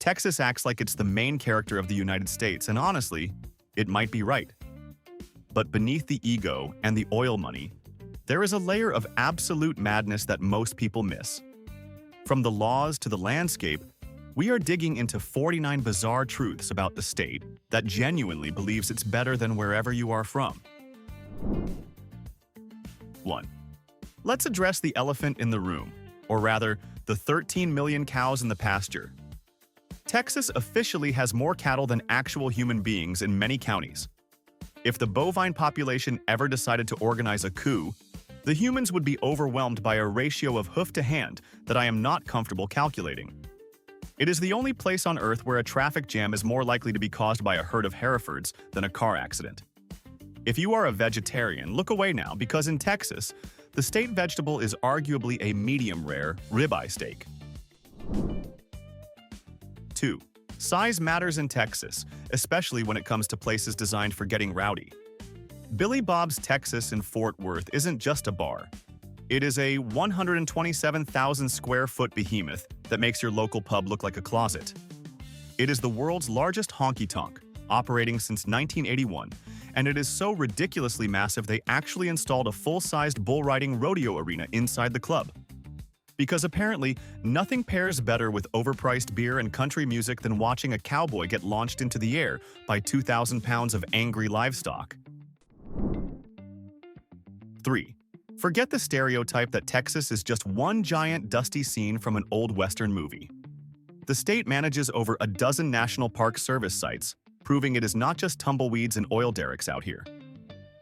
Texas acts like it's the main character of the United States, and honestly, it might be right. But beneath the ego and the oil money, there is a layer of absolute madness that most people miss. From the laws to the landscape, we are digging into 49 bizarre truths about the state that genuinely believes it's better than wherever you are from. 1. Let's address the elephant in the room, or rather, the 13 million cows in the pasture. Texas officially has more cattle than actual human beings in many counties. If the bovine population ever decided to organize a coup, the humans would be overwhelmed by a ratio of hoof to hand that I am not comfortable calculating. It is the only place on Earth where a traffic jam is more likely to be caused by a herd of Herefords than a car accident. If you are a vegetarian, look away now, because in Texas, the state vegetable is arguably a medium-rare ribeye steak. 2. Size matters in Texas, especially when it comes to places designed for getting rowdy. Billy Bob's Texas in Fort Worth isn't just a bar. It is a 127,000 square foot behemoth that makes your local pub look like a closet. It is the world's largest honky-tonk, operating since 1981, and it is so ridiculously massive they actually installed a full-sized bull riding rodeo arena inside the club. Because apparently, nothing pairs better with overpriced beer and country music than watching a cowboy get launched into the air by 2,000 pounds of angry livestock. 3. Forget the stereotype that Texas is just one giant dusty scene from an old Western movie. The state manages over a dozen National Park Service sites, proving it is not just tumbleweeds and oil derricks out here.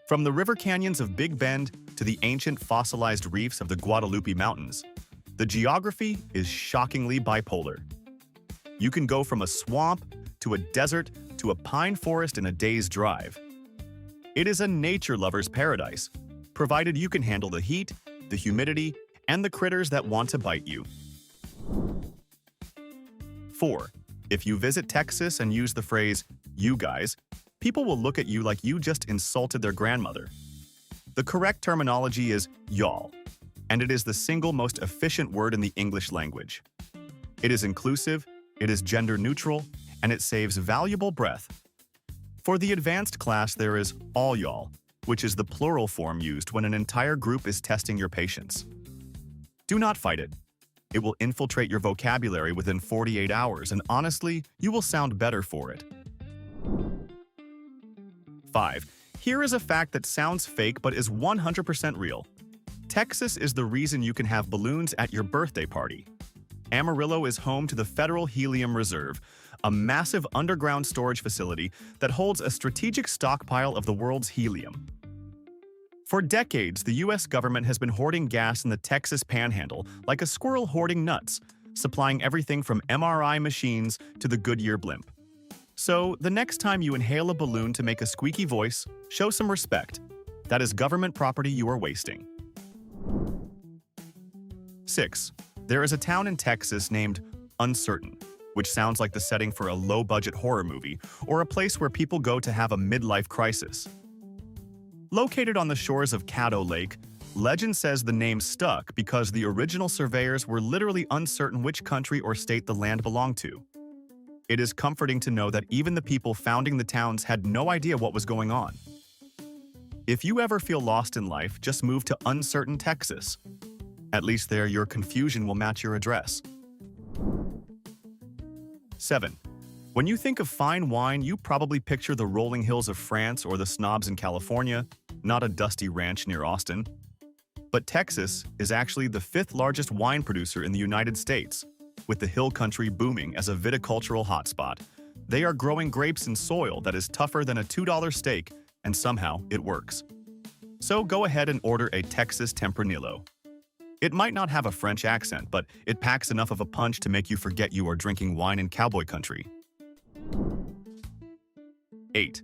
From the river canyons of Big Bend to the ancient fossilized reefs of the Guadalupe Mountains, the geography is shockingly bipolar. You can go from a swamp to a desert to a pine forest in a day's drive. It is a nature lover's paradise, provided you can handle the heat, the humidity, and the critters that want to bite you. 4. If you visit Texas and use the phrase, "you guys," people will look at you like you just insulted their grandmother. The correct terminology is y'all, and it is the single most efficient word in the English language. It is inclusive, it is gender neutral, and it saves valuable breath. For the advanced class, there is all y'all, which is the plural form used when an entire group is testing your patience. Do not fight it. It will infiltrate your vocabulary within 48 hours, and honestly, you will sound better for it. 5. Here is a fact that sounds fake but is 100% real. Texas is the reason you can have balloons at your birthday party. Amarillo is home to the Federal Helium Reserve, a massive underground storage facility that holds a strategic stockpile of the world's helium. For decades, the U.S. government has been hoarding gas in the Texas Panhandle like a squirrel hoarding nuts, supplying everything from MRI machines to the Goodyear blimp. So, the next time you inhale a balloon to make a squeaky voice, show some respect. That is government property you are wasting. 6. There is a town in Texas named Uncertain, which sounds like the setting for a low-budget horror movie or a place where people go to have a midlife crisis. Located on the shores of Caddo Lake, legend says the name stuck because the original surveyors were literally uncertain which country or state the land belonged to. It is comforting to know that even the people founding the towns had no idea what was going on. If you ever feel lost in life, just move to Uncertain, Texas. At least there, your confusion will match your address. 7. When you think of fine wine, you probably picture the rolling hills of France or the snobs in California, not a dusty ranch near Austin. But Texas is actually the 5th largest wine producer in the United States, with the hill country booming as a viticultural hotspot. They are growing grapes in soil that is tougher than a $2 steak, and somehow it works. So go ahead and order a Texas Tempranillo. It might not have a French accent, but it packs enough of a punch to make you forget you are drinking wine in cowboy country. 8.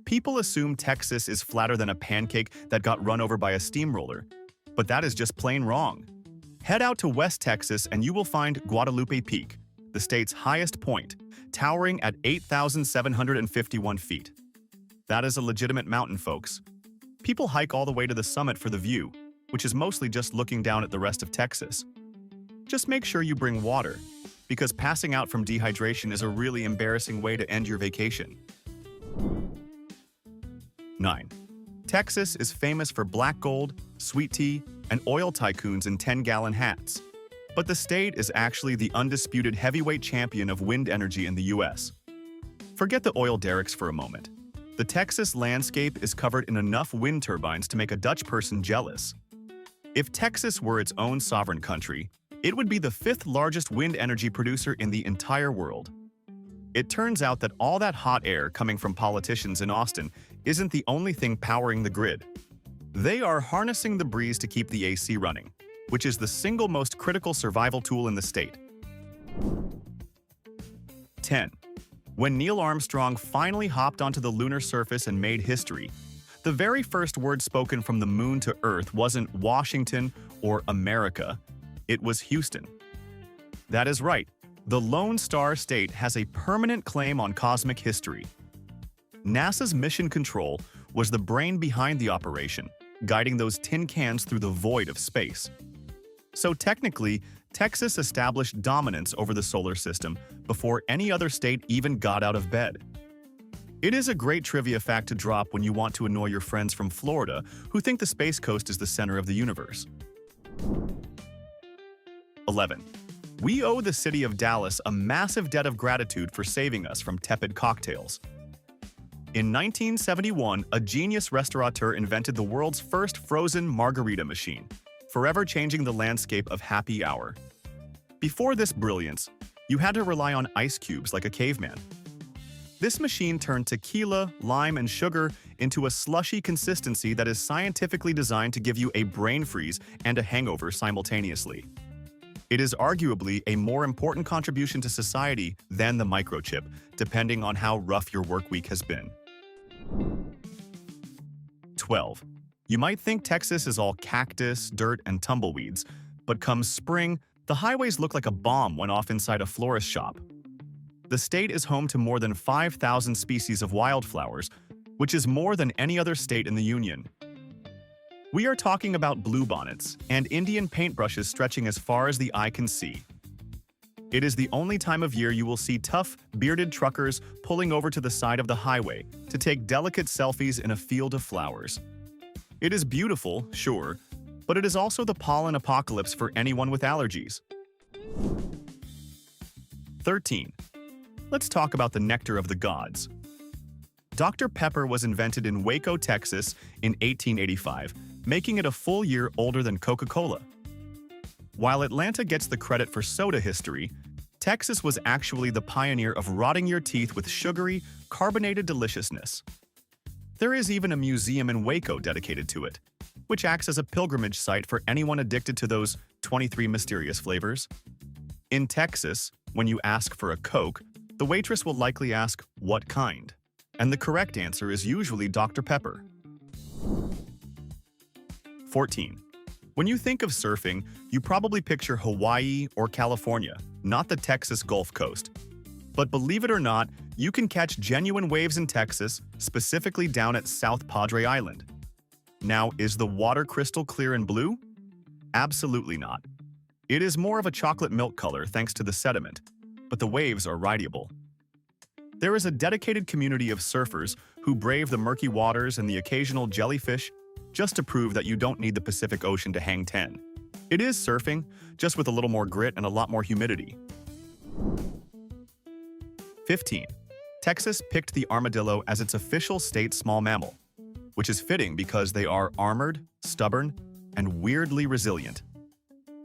People assume Texas is flatter than a pancake that got run over by a steamroller, but that is just plain wrong. Head out to West Texas and you will find Guadalupe Peak, the state's highest point, towering at 8,751 feet. That is a legitimate mountain, folks. People hike all the way to the summit for the view, which is mostly just looking down at the rest of Texas. Just make sure you bring water. because passing out from dehydration is a really embarrassing way to end your vacation. 9. Texas is famous for black gold, sweet tea, and oil tycoons in 10-gallon hats. But the state is actually the undisputed heavyweight champion of wind energy in the US. Forget the oil derricks for a moment. The Texas landscape is covered in enough wind turbines to make a Dutch person jealous. If Texas were its own sovereign country, it would be the 5th largest wind energy producer in the entire world. It turns out that all that hot air coming from politicians in Austin isn't the only thing powering the grid. They are harnessing the breeze to keep the AC running, which is the single most critical survival tool in the state. 10. When Neil Armstrong finally hopped onto the lunar surface and made history, the very first word spoken from the moon to Earth wasn't Washington or America, it was Houston. That is right, the Lone Star State has a permanent claim on cosmic history. NASA's Mission Control was the brain behind the operation, guiding those tin cans through the void of space. So technically, Texas established dominance over the solar system before any other state even got out of bed. It is a great trivia fact to drop when you want to annoy your friends from Florida who think the Space Coast is the center of the universe. 11. We owe the city of Dallas a massive debt of gratitude for saving us from tepid cocktails. In 1971, a genius restaurateur invented the world's first frozen margarita machine, forever changing the landscape of happy hour. Before this brilliance, you had to rely on ice cubes like a caveman. This machine turned tequila, lime, and sugar into a slushy consistency that is scientifically designed to give you a brain freeze and a hangover simultaneously. It is arguably a more important contribution to society than the microchip, depending on how rough your work week has been. 12. You might think Texas is all cactus, dirt, and tumbleweeds, but come spring, the highways look like a bomb went off inside a florist shop. The state is home to more than 5,000 species of wildflowers, which is more than any other state in the Union. We are talking about bluebonnets and Indian paintbrushes stretching as far as the eye can see. It is the only time of year you will see tough, bearded truckers pulling over to the side of the highway to take delicate selfies in a field of flowers. It is beautiful, sure, but it is also the pollen apocalypse for anyone with allergies. 13. Let's talk about the nectar of the gods. Dr. Pepper was invented in Waco, Texas in 1885, making it a full year older than Coca-Cola. While Atlanta gets the credit for soda history, Texas was actually the pioneer of rotting your teeth with sugary, carbonated deliciousness. There is even a museum in Waco dedicated to it, which acts as a pilgrimage site for anyone addicted to those 23 mysterious flavors. In Texas, when you ask for a Coke, the waitress will likely ask, "What kind?" And the correct answer is usually Dr. Pepper. 14. When you think of surfing, you probably picture Hawaii or California, not the Texas Gulf Coast. But believe it or not, you can catch genuine waves in Texas, specifically down at South Padre Island. Now, is the water crystal clear and blue? Absolutely not. It is more of a chocolate milk color thanks to the sediment, but the waves are rideable. There is a dedicated community of surfers who brave the murky waters and the occasional jellyfish just to prove that you don't need the Pacific Ocean to hang 10. It is surfing, just with a little more grit and a lot more humidity. 15. Texas picked the armadillo as its official state small mammal, which is fitting because they are armored, stubborn, and weirdly resilient.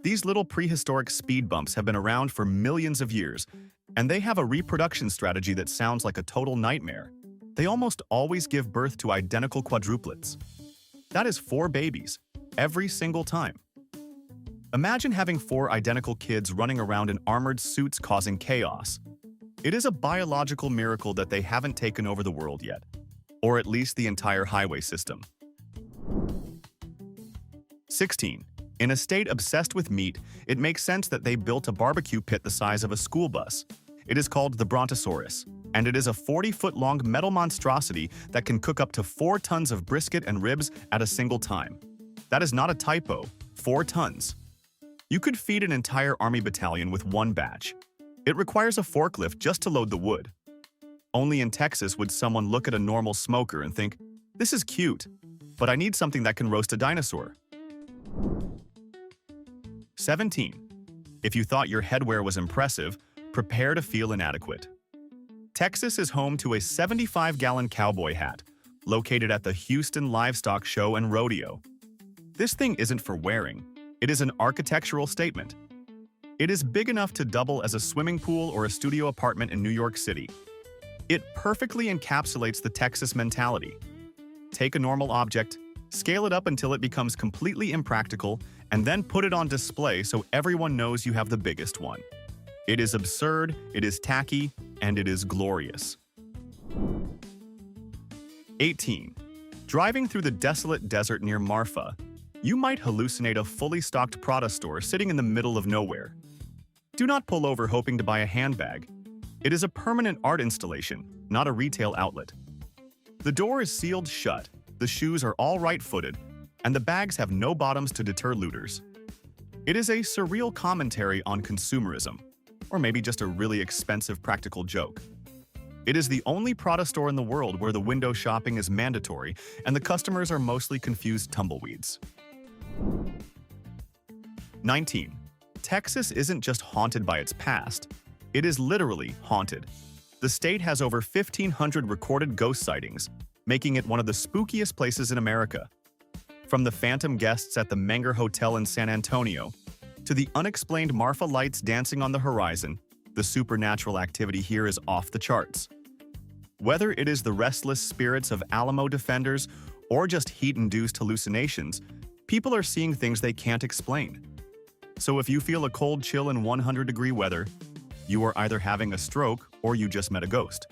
These little prehistoric speed bumps have been around for millions of years, and they have a reproduction strategy that sounds like a total nightmare. They almost always give birth to identical quadruplets. That is 4 babies, every single time. Imagine having 4 identical kids running around in armored suits causing chaos. It is a biological miracle that they haven't taken over the world yet, or at least the entire highway system. 16. In a state obsessed with meat, it makes sense that they built a barbecue pit the size of a school bus. It is called the Brontosaurus, and it is a 40-foot-long metal monstrosity that can cook up to 4 tons of brisket and ribs at a single time. That is not a typo, 4 tons. You could feed an entire army battalion with one batch. It requires a forklift just to load the wood. Only in Texas would someone look at a normal smoker and think, "This is cute, but I need something that can roast a dinosaur." 17. If you thought your headwear was impressive, prepare to feel inadequate. Texas is home to a 75-gallon cowboy hat, located at the Houston Livestock Show and Rodeo. This thing isn't for wearing. It is an architectural statement. It is big enough to double as a swimming pool or a studio apartment in New York City. It perfectly encapsulates the Texas mentality. Take a normal object, scale it up until it becomes completely impractical, and then put it on display so everyone knows you have the biggest one. It is absurd, it is tacky, and it is glorious. 18. Driving through the desolate desert near Marfa, you might hallucinate a fully stocked Prada store sitting in the middle of nowhere. Do not pull over hoping to buy a handbag. It is a permanent art installation, not a retail outlet. The door is sealed shut, the shoes are all right-footed, and the bags have no bottoms to deter looters. It is a surreal commentary on consumerism, or maybe just a really expensive practical joke. It is the only Prada store in the world where the window shopping is mandatory and the customers are mostly confused tumbleweeds. 19. Texas isn't just haunted by its past, it is literally haunted. The state has over 1,500 recorded ghost sightings, making it one of the spookiest places in America. From the phantom guests at the Menger Hotel in San Antonio, to the unexplained Marfa lights dancing on the horizon, the supernatural activity here is off the charts. Whether it is the restless spirits of Alamo defenders or just heat-induced hallucinations, people are seeing things they can't explain. So if you feel a cold chill in 100-degree weather, you are either having a stroke or you just met a ghost.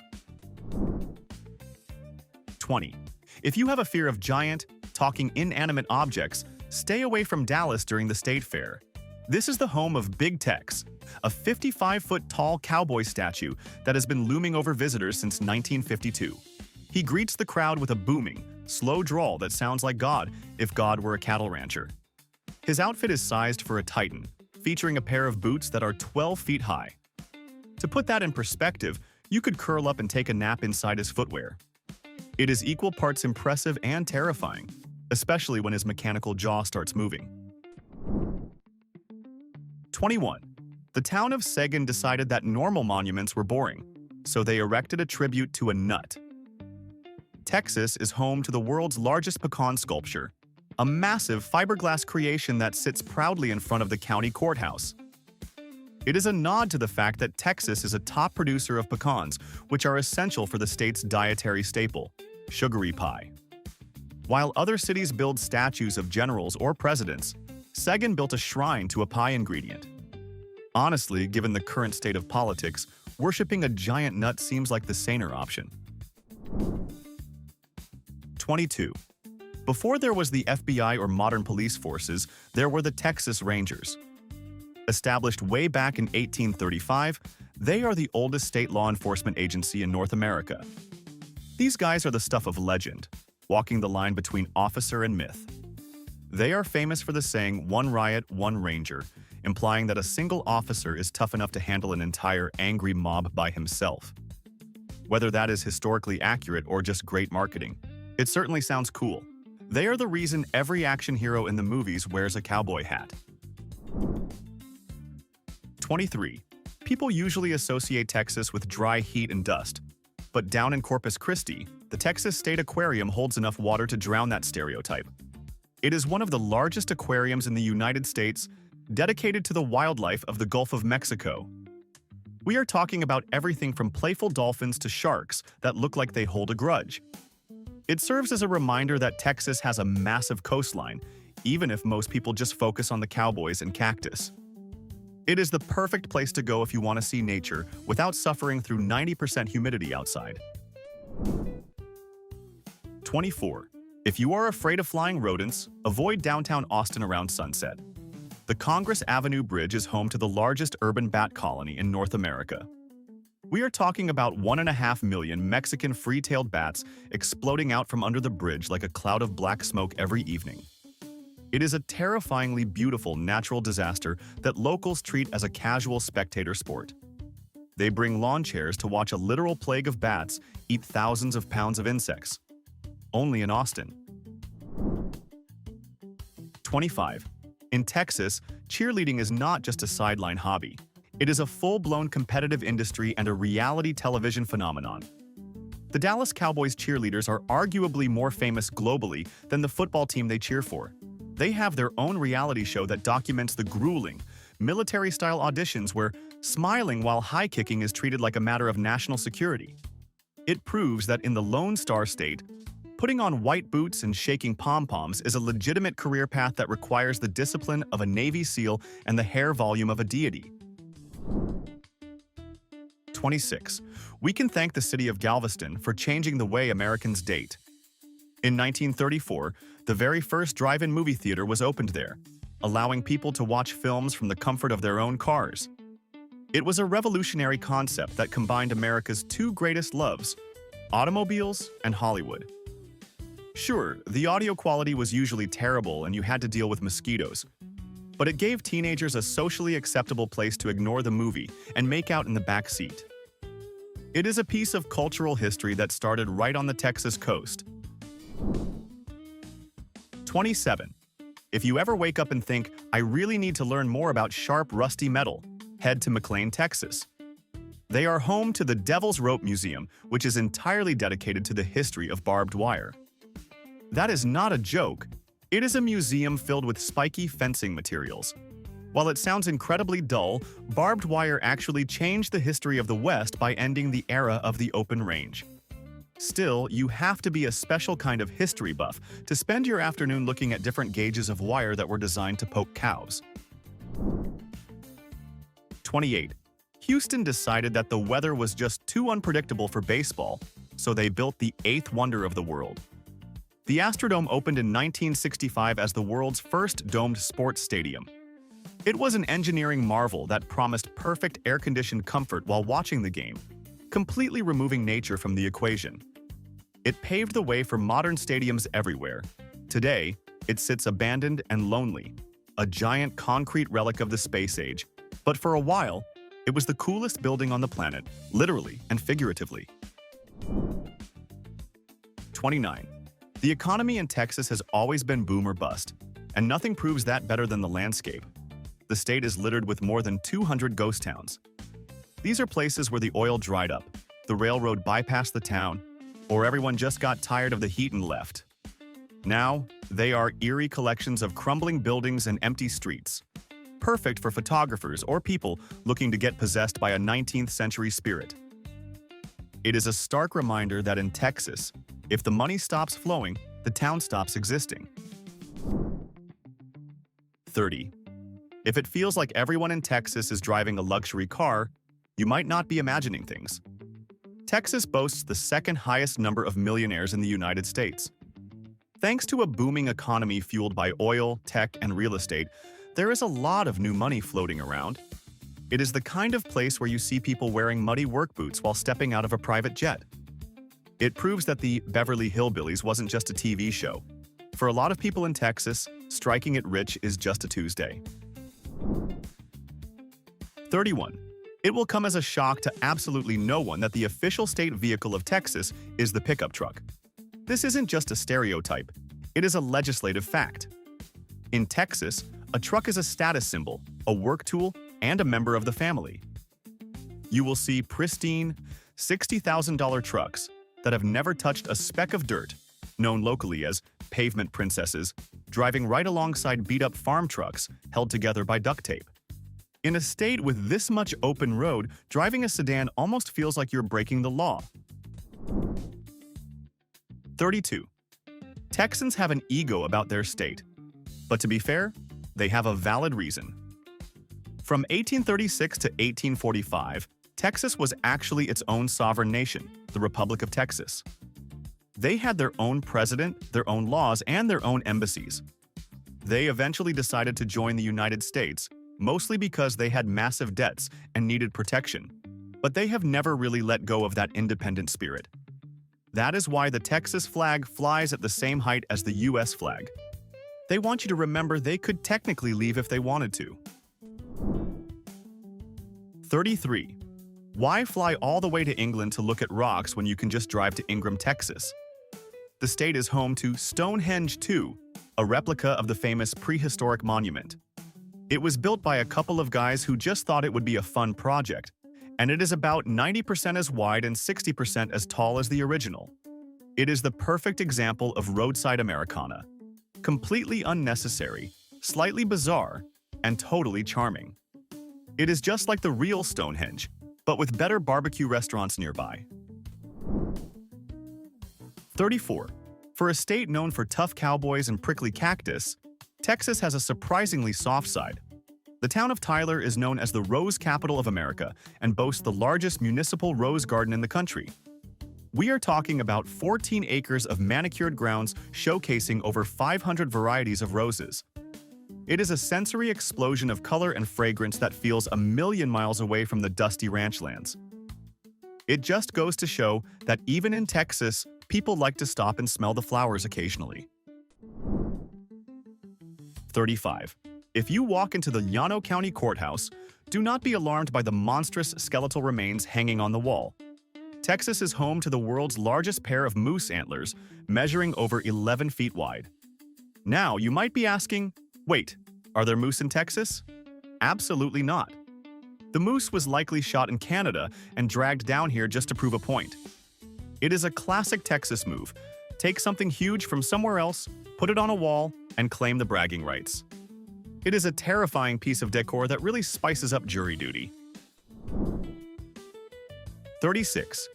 20. If you have a fear of giant, talking inanimate objects, stay away from Dallas during the State Fair. This is the home of Big Tex, a 55-foot-tall cowboy statue that has been looming over visitors since 1952. He greets the crowd with a booming, slow drawl that sounds like God if God were a cattle rancher. His outfit is sized for a titan, featuring a pair of boots that are 12 feet high. To put that in perspective, you could curl up and take a nap inside his footwear. It is equal parts impressive and terrifying, especially when his mechanical jaw starts moving. 21. The town of Seguin decided that normal monuments were boring, so they erected a tribute to a nut. Texas is home to the world's largest pecan sculpture, a massive fiberglass creation that sits proudly in front of the county courthouse. It is a nod to the fact that Texas is a top producer of pecans, which are essential for the state's dietary staple, sugary pie. While other cities build statues of generals or presidents, Seguin built a shrine to a pie ingredient. Honestly, given the current state of politics, worshipping a giant nut seems like the saner option. 22. Before there was the FBI or modern police forces, there were the Texas Rangers. Established way back in 1835, they are the oldest state law enforcement agency in North America. These guys are the stuff of legend, walking the line between officer and myth. They are famous for the saying, "One riot, one ranger," implying that a single officer is tough enough to handle an entire angry mob by himself. Whether that is historically accurate or just great marketing, it certainly sounds cool. They are the reason every action hero in the movies wears a cowboy hat. 23. People usually associate Texas with dry heat and dust, but down in Corpus Christi, the Texas State Aquarium holds enough water to drown that stereotype. It is one of the largest aquariums in the United States, dedicated to the wildlife of the Gulf of Mexico. We are talking about everything from playful dolphins to sharks that look like they hold a grudge. It serves as a reminder that Texas has a massive coastline, even if most people just focus on the cowboys and cactus. It is the perfect place to go if you want to see nature without suffering through 90% humidity outside. 24. If you are afraid of flying rodents, avoid downtown Austin around sunset. The Congress Avenue Bridge is home to the largest urban bat colony in North America. We are talking about 1.5 million Mexican free-tailed bats exploding out from under the bridge like a cloud of black smoke every evening. It is a terrifyingly beautiful natural disaster that locals treat as a casual spectator sport. They bring lawn chairs to watch a literal plague of bats eat thousands of pounds of insects. Only in Austin. 25. In Texas, cheerleading is not just a sideline hobby. It is a full-blown competitive industry and a reality television phenomenon. The Dallas Cowboys cheerleaders are arguably more famous globally than the football team they cheer for. They have their own reality show that documents the grueling, military-style auditions where smiling while high-kicking is treated like a matter of national security. It proves that in the Lone Star State, putting on white boots and shaking pom-poms is a legitimate career path that requires the discipline of a Navy SEAL and the hair volume of a deity. 26. We can thank the city of Galveston for changing the way Americans date. In 1934, the very first drive-in movie theater was opened there, allowing people to watch films from the comfort of their own cars. It was a revolutionary concept that combined America's two greatest loves, automobiles and Hollywood. Sure, the audio quality was usually terrible and you had to deal with mosquitoes, but it gave teenagers a socially acceptable place to ignore the movie and make out in the back seat. It is a piece of cultural history that started right on the Texas coast. 27. If you ever wake up and think, I really need to learn more about sharp, rusty metal, head to McLean, Texas. They are home to the Devil's Rope Museum, which is entirely dedicated to the history of barbed wire. That is not a joke. It is a museum filled with spiky fencing materials. While it sounds incredibly dull, barbed wire actually changed the history of the West by ending the era of the open range. Still, you have to be a special kind of history buff to spend your afternoon looking at different gauges of wire that were designed to poke cows. 28. Houston decided that the weather was just too unpredictable for baseball, so they built the eighth wonder of the world. The Astrodome opened in 1965 as the world's first domed sports stadium. It was an engineering marvel that promised perfect air-conditioned comfort while watching the game, completely removing nature from the equation. It paved the way for modern stadiums everywhere. Today, it sits abandoned and lonely, a giant concrete relic of the space age. But for a while, it was the coolest building on the planet, literally and figuratively. 29. The economy in Texas has always been boom or bust, and nothing proves that better than the landscape. The state is littered with more than 200 ghost towns. These are places where the oil dried up, the railroad bypassed the town, or everyone just got tired of the heat and left. Now, they are eerie collections of crumbling buildings and empty streets, perfect for photographers or people looking to get possessed by a 19th century spirit. It is a stark reminder that in Texas, if the money stops flowing, the town stops existing. 30. If it feels like everyone in Texas is driving a luxury car, you might not be imagining things. Texas boasts the second highest number of millionaires in the United States. Thanks to a booming economy fueled by oil, tech, and real estate, there is a lot of new money floating around. It is the kind of place where you see people wearing muddy work boots while stepping out of a private jet. It proves that the Beverly Hillbillies wasn't just a TV show. For a lot of people in Texas, striking it rich is just a Tuesday. 31. It will come as a shock to absolutely no one that the official state vehicle of Texas is the pickup truck. This isn't just a stereotype, it is a legislative fact. In Texas, a truck is a status symbol, a work tool, and a member of the family. You will see pristine, $60,000 trucks that have never touched a speck of dirt, known locally as pavement princesses, driving right alongside beat-up farm trucks held together by duct tape. In a state with this much open road, driving a sedan almost feels like you're breaking the law. 32. Texans have an ego about their state. But to be fair, they have a valid reason. From 1836 to 1845, Texas was actually its own sovereign nation, the Republic of Texas. They had their own president, their own laws, and their own embassies. They eventually decided to join the United States, mostly because they had massive debts and needed protection. But they have never really let go of that independent spirit. That is why the Texas flag flies at the same height as the US flag. They want you to remember they could technically leave if they wanted to. 33. Why fly all the way to England to look at rocks when you can just drive to Ingram, Texas? The state is home to Stonehenge II, a replica of the famous prehistoric monument. It was built by a couple of guys who just thought it would be a fun project, and it is about 90% as wide and 60% as tall as the original. It is the perfect example of roadside Americana. Completely unnecessary, slightly bizarre, and totally charming. It is just like the real Stonehenge, but with better barbecue restaurants nearby. 34. For a state known for tough cowboys and prickly cactus, Texas has a surprisingly soft side. The town of Tyler is known as the Rose Capital of America and boasts the largest municipal rose garden in the country. We are talking about 14 acres of manicured grounds showcasing over 500 varieties of roses. It is a sensory explosion of color and fragrance that feels a million miles away from the dusty ranchlands. It just goes to show that even in Texas, people like to stop and smell the flowers occasionally. 35. If you walk into the Llano County Courthouse, do not be alarmed by the monstrous skeletal remains hanging on the wall. Texas is home to the world's largest pair of moose antlers, measuring over 11 feet wide. Now, you might be asking, wait, are there moose in Texas? Absolutely not. The moose was likely shot in Canada and dragged down here just to prove a point. It is a classic Texas move. Take something huge from somewhere else, put it on a wall, and claim the bragging rights. It is a terrifying piece of decor that really spices up jury duty. 36.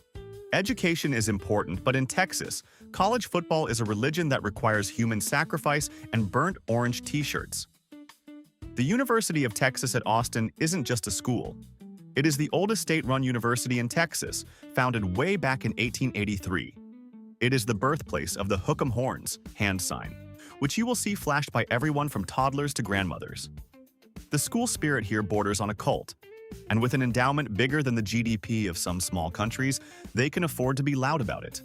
Education is important, but in Texas, college football is a religion that requires human sacrifice and burnt orange t-shirts. The University of Texas at Austin isn't just a school. It is the oldest state-run university in Texas, founded way back in 1883. It is the birthplace of the Hook 'em Horns hand sign, which you will see flashed by everyone from toddlers to grandmothers. The school spirit here borders on a cult, and with an endowment bigger than the GDP of some small countries, they can afford to be loud about it.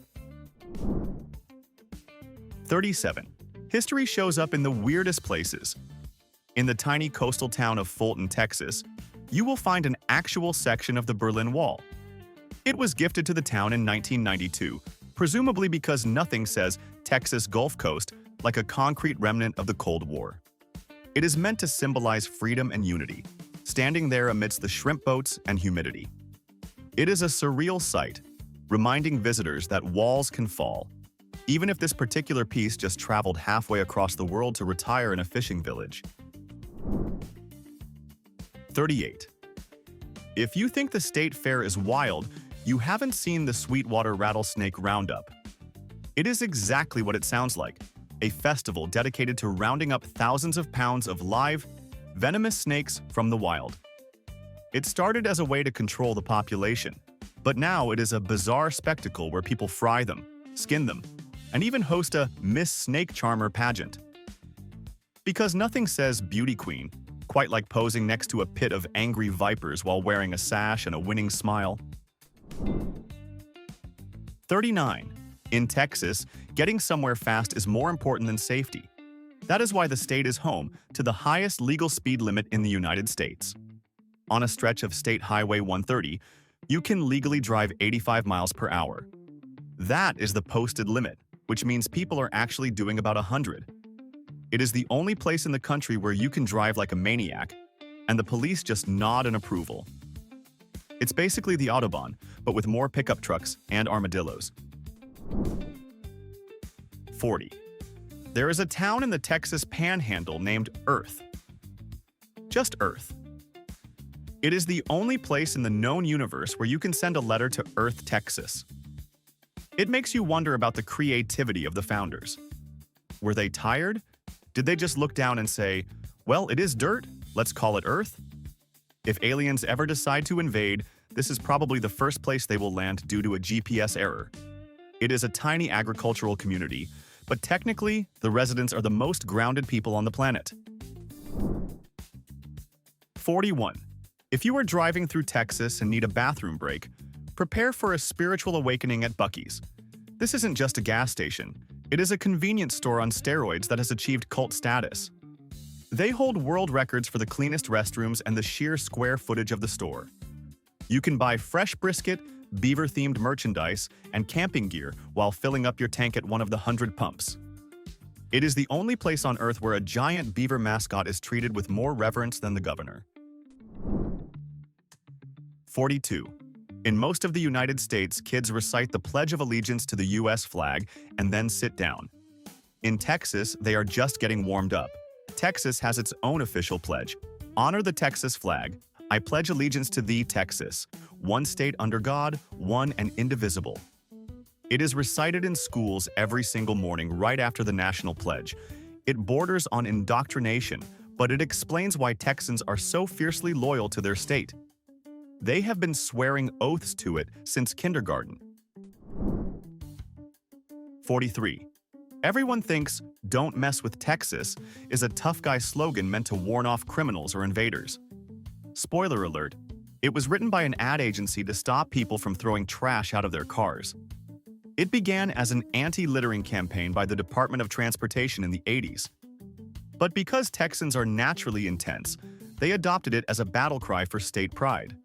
37. History shows up in the weirdest places. In the tiny coastal town of Fulton, Texas, you will find an actual section of the Berlin Wall. It was gifted to the town in 1992, presumably because nothing says Texas Gulf Coast like a concrete remnant of the Cold War. It is meant to symbolize freedom and unity, standing there amidst the shrimp boats and humidity. It is a surreal sight, reminding visitors that walls can fall, even if this particular piece just traveled halfway across the world to retire in a fishing village. 38. If you think the state fair is wild, you haven't seen the Sweetwater Rattlesnake Roundup. It is exactly what it sounds like, a festival dedicated to rounding up thousands of pounds of live, venomous snakes from the wild. It started as a way to control the population, but now it is a bizarre spectacle where people fry them, skin them, and even host a Miss Snake Charmer pageant. Because nothing says beauty queen quite like posing next to a pit of angry vipers while wearing a sash and a winning smile. 39. In Texas, getting somewhere fast is more important than safety. That is why the state is home to the highest legal speed limit in the United States. On a stretch of State Highway 130, you can legally drive 85 miles per hour. That is the posted limit, which means people are actually doing about 100. It is the only place in the country where you can drive like a maniac, and the police just nod in approval. It's basically the Autobahn, but with more pickup trucks and armadillos. 40. There is a town in the Texas Panhandle named Earth. Just Earth. It is the only place in the known universe where you can send a letter to Earth, Texas. It makes you wonder about the creativity of the founders. Were they tired? Did they just look down and say, well, it is dirt, let's call it Earth? If aliens ever decide to invade, this is probably the first place they will land due to a GPS error. It is a tiny agricultural community, but technically, the residents are the most grounded people on the planet. 41. If you are driving through Texas and need a bathroom break, prepare for a spiritual awakening at Buc-ee's. This isn't just a gas station. It is a convenience store on steroids that has achieved cult status. They hold world records for the cleanest restrooms and the sheer square footage of the store. You can buy fresh brisket, beaver-themed merchandise, and camping gear while filling up your tank at one of the 100 pumps. It is the only place on Earth where a giant beaver mascot is treated with more reverence than the governor. 42. In most of the United States, kids recite the Pledge of Allegiance to the U.S. flag and then sit down. In Texas, they are just getting warmed up. Texas has its own official pledge. Honor the Texas flag. I pledge allegiance to thee, Texas, one state under God, one and indivisible. It is recited in schools every single morning right after the national pledge. It borders on indoctrination, but it explains why Texans are so fiercely loyal to their state. They have been swearing oaths to it since kindergarten. 43. Everyone thinks "Don't mess with Texas" is a tough guy slogan meant to warn off criminals or invaders. Spoiler alert, it was written by an ad agency to stop people from throwing trash out of their cars. It began as an anti-littering campaign by the Department of Transportation in the 80s. But because Texans are naturally intense, they adopted it as a battle cry for state pride.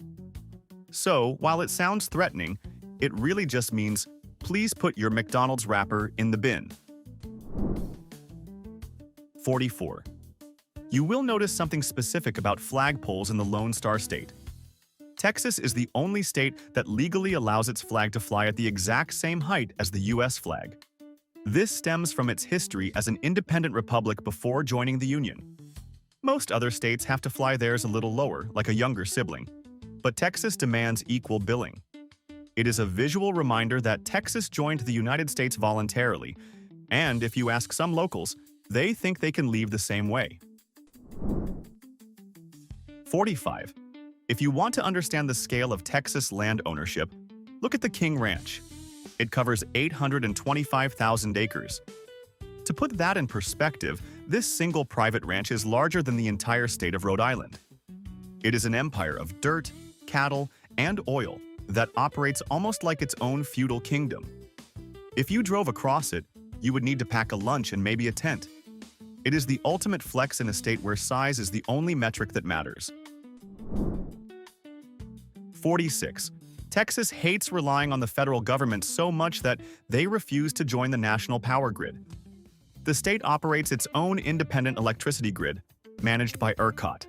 So, while it sounds threatening, it really just means, please put your McDonald's wrapper in the bin. 44. You will notice something specific about flagpoles in the Lone Star State. Texas is the only state that legally allows its flag to fly at the exact same height as the U.S. flag. This stems from its history as an independent republic before joining the Union. Most other states have to fly theirs a little lower, like a younger sibling. But Texas demands equal billing. It is a visual reminder that Texas joined the United States voluntarily, and if you ask some locals, they think they can leave the same way. 45. If you want to understand the scale of Texas land ownership, look at the King Ranch. It covers 825,000 acres. To put that in perspective, this single private ranch is larger than the entire state of Rhode Island. It is an empire of dirt, cattle, and oil that operates almost like its own feudal kingdom. If you drove across it, you would need to pack a lunch and maybe a tent. It is the ultimate flex in a state where size is the only metric that matters. 46. Texas hates relying on the federal government so much that they refuse to join the national power grid. The state operates its own independent electricity grid, managed by ERCOT.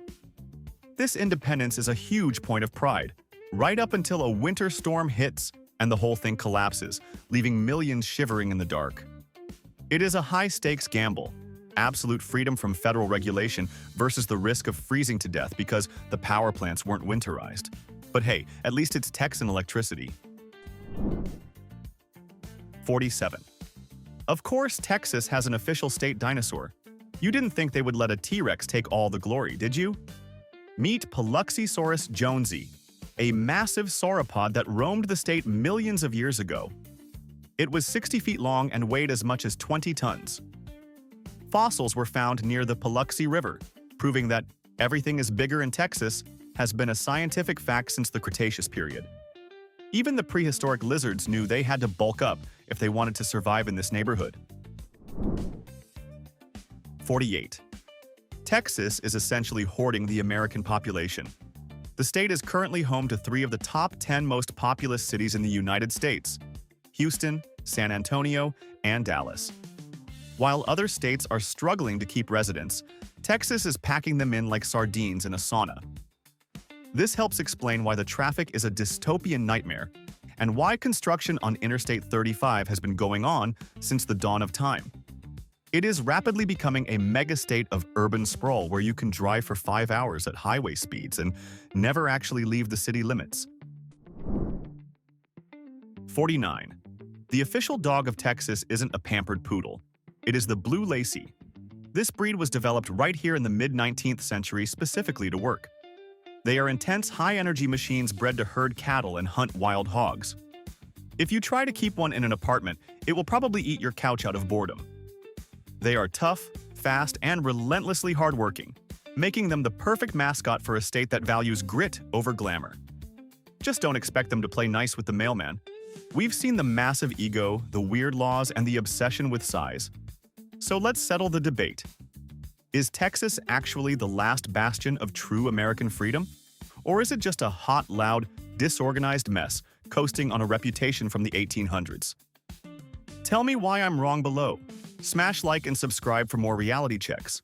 This independence is a huge point of pride, right up until a winter storm hits and the whole thing collapses, leaving millions shivering in the dark. It is a high-stakes gamble, absolute freedom from federal regulation versus the risk of freezing to death because the power plants weren't winterized. But hey, at least it's Texan electricity. 47. Of course, Texas has an official state dinosaur. You didn't think they would let a T-Rex take all the glory, did you? Meet Paluxysaurus jonesii, a massive sauropod that roamed the state millions of years ago. It was 60 feet long and weighed as much as 20 tons. Fossils were found near the Paluxy River, proving that everything is bigger in Texas has been a scientific fact since the Cretaceous period. Even the prehistoric lizards knew they had to bulk up if they wanted to survive in this neighborhood. 48. Texas is essentially hoarding the American population. The state is currently home to 3 of the top 10 most populous cities in the United States: Houston, San Antonio, and Dallas. While other states are struggling to keep residents, Texas is packing them in like sardines in a sauna. This helps explain why the traffic is a dystopian nightmare and why construction on Interstate 35 has been going on since the dawn of time. It is rapidly becoming a mega-state of urban sprawl where you can drive for 5 hours at highway speeds and never actually leave the city limits. 49. The official dog of Texas isn't a pampered poodle. It is the Blue Lacy. This breed was developed right here in the mid-19th century specifically to work. They are intense, high-energy machines bred to herd cattle and hunt wild hogs. If you try to keep one in an apartment, it will probably eat your couch out of boredom. They are tough, fast, and relentlessly hardworking, making them the perfect mascot for a state that values grit over glamour. Just don't expect them to play nice with the mailman. We've seen the massive ego, the weird laws, and the obsession with size. So let's settle the debate. Is Texas actually the last bastion of true American freedom? Or is it just a hot, loud, disorganized mess, coasting on a reputation from the 1800s. Tell me why I'm wrong below. Smash like and subscribe for more reality checks.